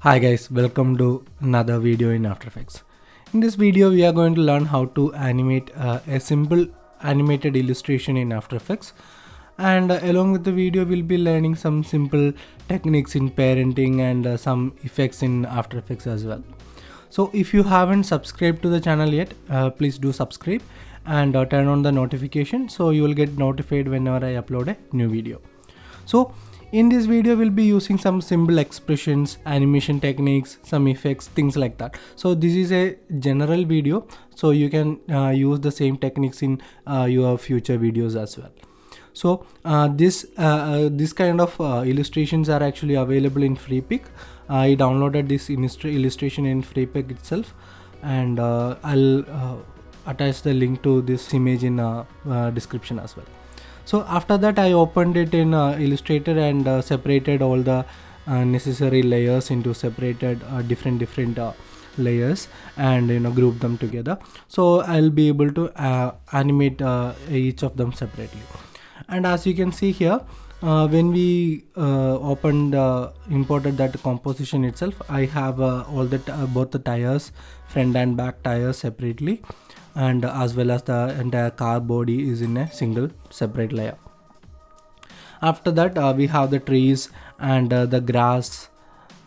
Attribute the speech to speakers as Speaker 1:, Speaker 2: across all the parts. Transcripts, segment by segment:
Speaker 1: Hi guys, welcome to another video in After Effects. In this video we are going to learn how to animate a simple animated illustration in After Effects, and along with the video we'll be learning some simple techniques in parenting and some effects in After Effects as well. So if you haven't subscribed to the channel yet, please do subscribe and turn on the notification so you will get notified whenever I upload a new video. So in this video we'll be using some simple expressions, animation techniques, some effects, things like that. So this is a general video, so you can use the same techniques in your future videos as well. So this kind of illustrations are actually available in FreePic. I downloaded this illustration in FreePic itself, and I'll attach the link to this image in description as well. So after that I opened it in Illustrator and separated all the necessary layers into separated different layers, and group them together. So I'll be able to animate each of them separately. And as you can see here, when we imported that composition itself, I have all the both the tires, front and back tires separately, and as well as the entire car body is in a single separate layer. After that we have the trees and the grass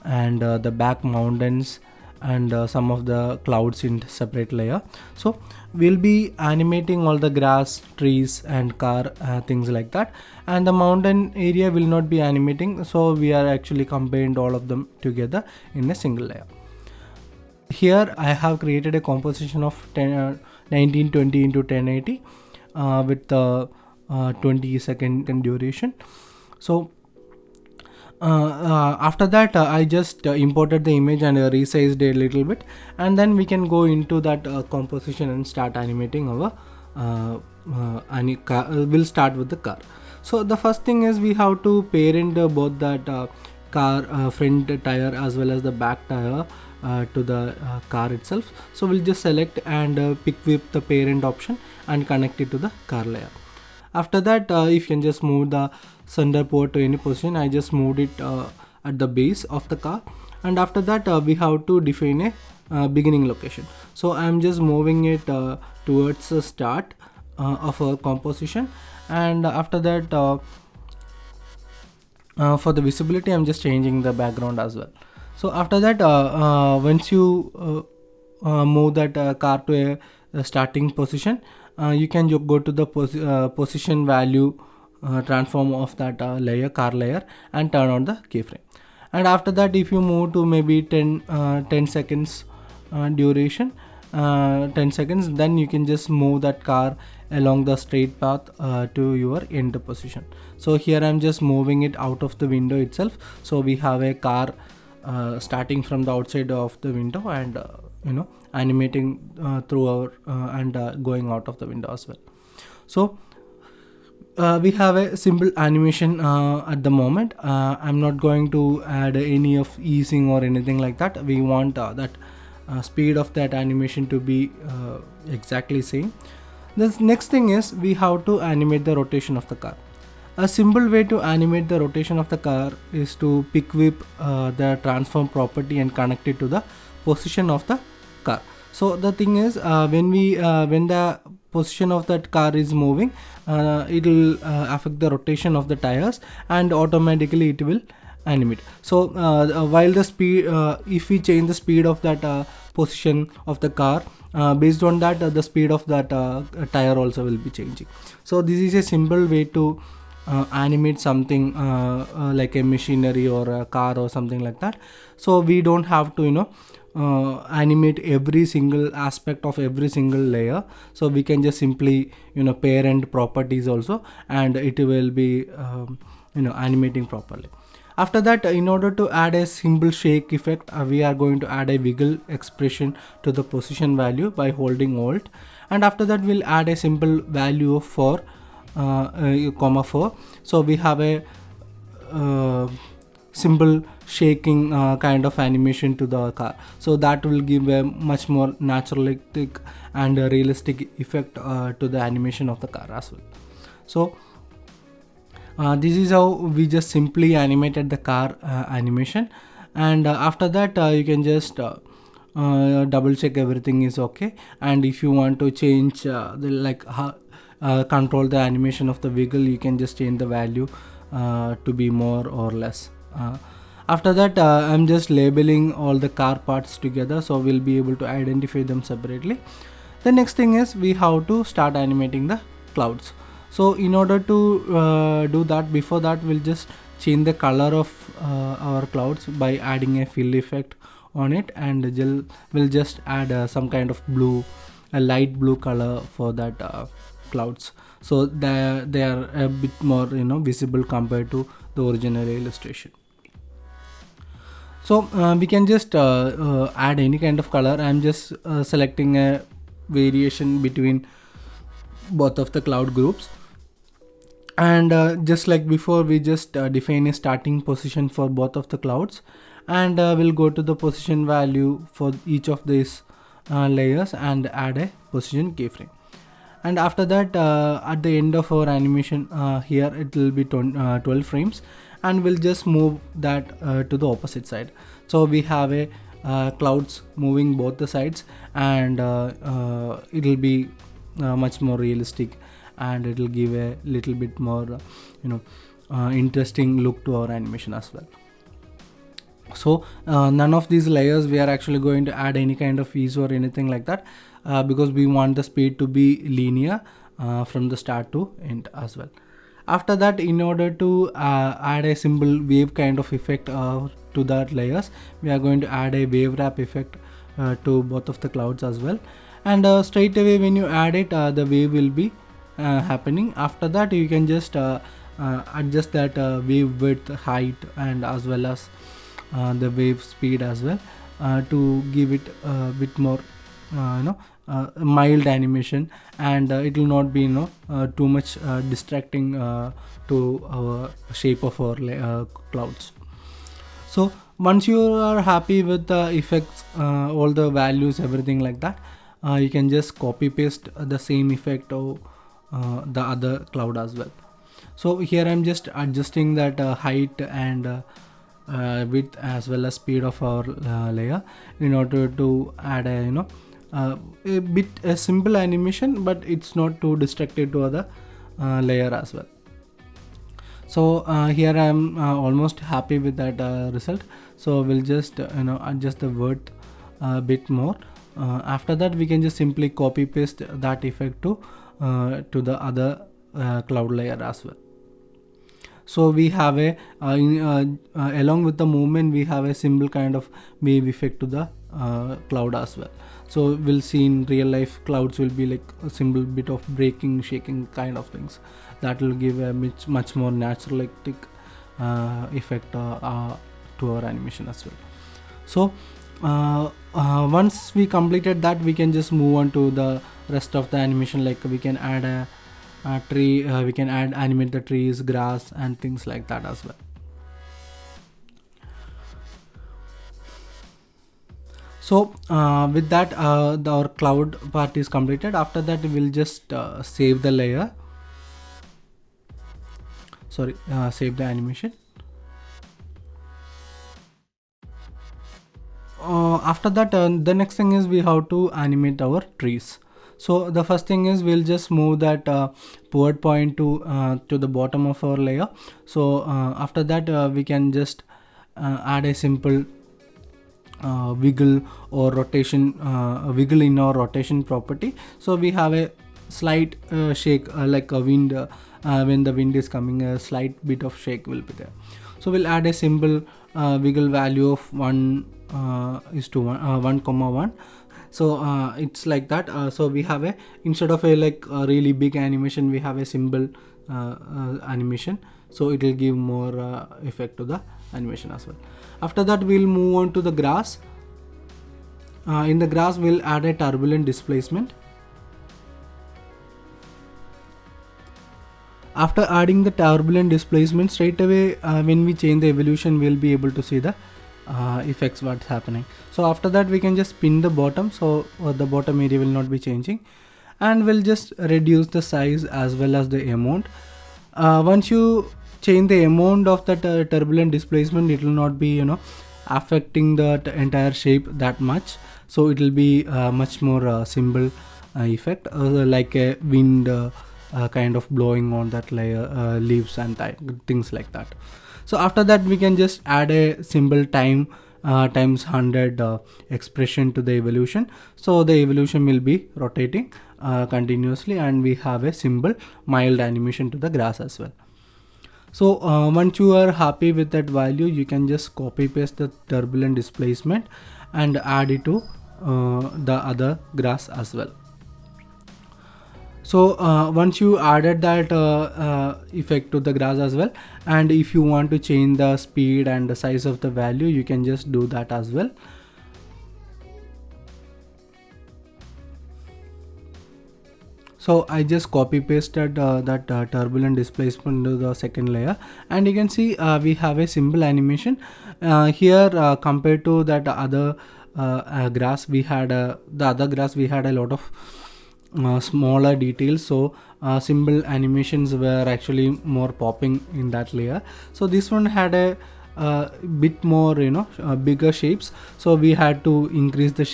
Speaker 1: and the back mountains and some of the clouds in separate layer. So we'll be animating all the grass, trees and car, things like that, and the mountain area will not be animating, so we are actually combined all of them together in a single layer. Here I have created a composition of 1920 into 1080 with the 20-second duration. So after that I just imported the image and resized it a little bit, and then we can go into that composition and start animating our we'll start with the car. So the first thing is we have to parent both that car front tire as well as the back tire to the car itself. So we'll just select and pick with the parent option and connect it to the car layer. After that if you can just move the center port to any position, I just moved it at the base of the car. And after that we have to define a beginning location. So I'm just moving it towards the start of a composition, and after that for the visibility I'm just changing the background as well. So after that once you move that car to a starting position, you can go to the position value transform of that car layer and turn on the keyframe. And after that if you move to maybe 10 seconds duration, 10 seconds, then you can just move that car along the straight path to your end position. So here I'm just moving it out of the window itself, so we have a car starting from the outside of the window and animating through our and going out of the window as well. So we have a simple animation at the moment. I'm not going to add any of easing or anything like that. We want that speed of that animation to be exactly same. The next thing is we have to animate the rotation of the car. A simple way to animate the rotation of the car is to pick whip the transform property and connect it to the position of the car. So the thing is when the position of that car is moving, it will affect the rotation of the tires and automatically it will animate. So while the speed if we change the speed of that position of the car, based on that the speed of that tire also will be changing. So this is a simple way to animate something like a machinery or a car or something like that. So we don't have to animate every single aspect of every single layer, so we can just simply parent properties also, and it will be animating properly. After that, in order to add a simple shake effect, we are going to add a wiggle expression to the position value by holding Alt, and after that we'll add a simple value of 4 comma 4. So we have a simple shaking kind of animation to the car, so that will give a much more naturalistic and realistic effect to the animation of the car as well. So this is how we just simply animated the car animation. And after that you can just double check everything is okay. And if you want to change control the animation of the wiggle, you can just change the value to be more or less. After that I'm just labeling all the car parts together, so we'll be able to identify them separately. The next thing is we have to start animating the clouds. So in order to do that, before that we'll just change the color of our clouds by adding a fill effect on it, and we'll just add some kind of blue, a light blue color for that clouds, so they are a bit more visible compared to the original illustration. So we can just add any kind of color. I'm just selecting a variation between both of the cloud groups, and just like before, we just define a starting position for both of the clouds, and we'll go to the position value for each of these layers and add a position keyframe. And after that at the end of our animation, here it will be 12 frames, and we'll just move that to the opposite side. So we have a clouds moving both the sides, and it will be much more realistic, and it will give a little bit more interesting look to our animation as well. So none of these layers we are actually going to add any kind of ease or anything like that, because we want the speed to be linear from the start to end as well. After that, in order to add a simple wave kind of effect to that layers, we are going to add a wave wrap effect to both of the clouds as well. And straight away when you add it, the wave will be happening. After that you can just adjust that wave width, height, and as well as the wave speed as well, to give it a bit more mild animation, and it will not be too much distracting to our shape of our clouds. So once you are happy with the effects, all the values, everything like that, you can just copy paste the same effect of the other cloud as well. So here I'm just adjusting that height and width as well as speed of our layer, in order to add a simple animation, but it's not too destructive to other layer as well. So here I am almost happy with that result. So we'll just adjust the width a bit more. After that we can just simply copy paste that effect to the other cloud layer as well. So we have a along with the movement, we have a simple kind of wave effect to the cloud as well. So we'll see in real life, clouds will be like a simple bit of breaking, shaking kind of things. That will give a much more naturalistic effect to our animation as well. So once we completed that, we can just move on to the rest of the animation. Like we can add a tree, we can animate the trees, grass, and things like that as well. So with that our cloud part is completed. After that we'll just save the layer, save the animation. After that the next thing is we have to animate our trees. So the first thing is we'll just move that pivot point to the bottom of our layer. So after that we can just add a simple wiggle or rotation, wiggle in our rotation property. So we have a slight shake like a wind, when the wind is coming, a slight bit of shake will be there. So we'll add a simple wiggle value of 1:1. So it's like that. So we have a, instead of a really big animation, we have a simple animation, so it will give more effect to the animation as well. After that we'll move on to the grass. In the grass we'll add a turbulent displacement. After adding the turbulent displacement, straight away when we change the evolution, we'll be able to see the effects what's happening. So after that we can just pin the bottom, so the bottom area will not be changing, and we'll just reduce the size as well as the amount. Once you change the amount of that turbulent displacement, it will not be affecting the entire shape that much. So it will be much more simple effect, like a wind kind of blowing on that layer, leaves and things like that. So after that we can just add a symbol time times 100 expression to the evolution. So the evolution will be rotating continuously, and we have a symbol mild animation to the grass as well. So once you are happy with that value, you can just copy paste the turbulent displacement and add it to the other grass as well. So once you added that effect to the grass as well, and if you want to change the speed and the size of the value, you can just do that as well. So I just copy pasted that turbulent displacement to the second layer, and you can see we have a simple animation here compared to that other grass. We had the other grass we had a lot of smaller details, so simple animations were actually more popping in that layer. So this one had a bit more, bigger shapes, so we had to increase the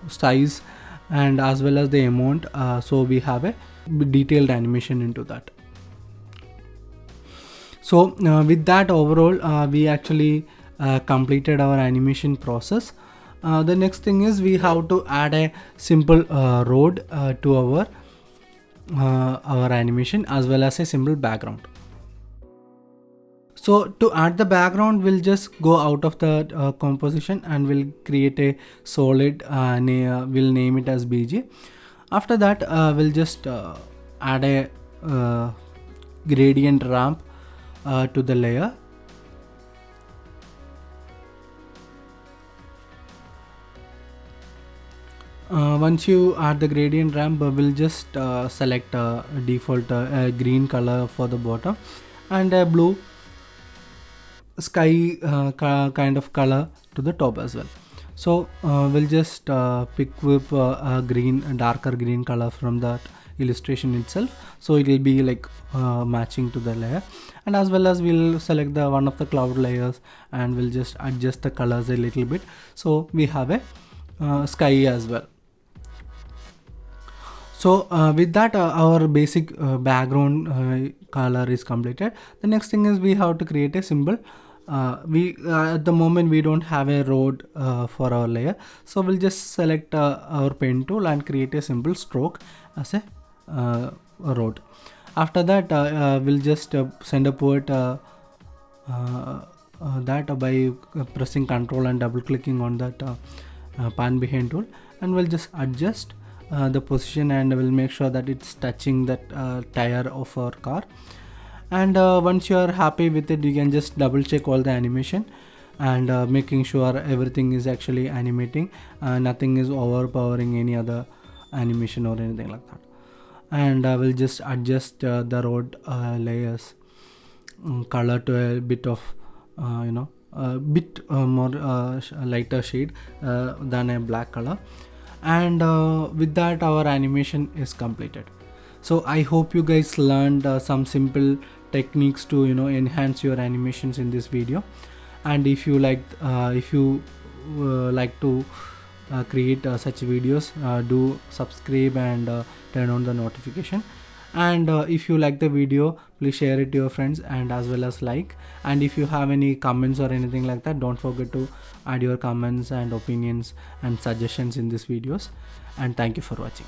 Speaker 1: size and as well as the amount, so we have a detailed animation into that. So with that, overall we actually completed our animation process. The next thing is we have to add a simple road to our animation, as well as a simple background. So to add the background, we'll just go out of the composition and we'll create a solid, we'll name it as BG. After that we'll just add a gradient ramp to the layer. Once you add the gradient ramp, we'll just select default green color for the bottom and a blue sky kind of color to the top as well. So we'll just pick with a darker green color from that illustration itself, so it will be like matching to the layer. And as well as we'll select the one of the cloud layers and we'll just adjust the colors a little bit, so we have a sky as well. So with that our basic background color is completed. The next thing is we have to create a symbol. We at the moment we don't have a road for our layer, so we'll just select our pen tool and create a simple stroke as a road. After that we'll just send a point that by pressing Ctrl and double clicking on that pan behind tool, and we'll just adjust the position, and we'll make sure that it's touching that tire of our car. And once you are happy with it, you can just double check all the animation and making sure everything is actually animating, nothing is overpowering any other animation or anything like that. And we'll just adjust the road layers color to a bit of a bit more lighter shade than a black color. And with that our animation is completed. So I hope you guys learned some simple techniques to enhance your animations in this video. And if you like to create such videos, do subscribe and turn on the notification. And if you like the video, please share it to your friends and as well as like. And if you have any comments or anything like that, don't forget to add your comments and opinions and suggestions in these videos. And thank you for watching.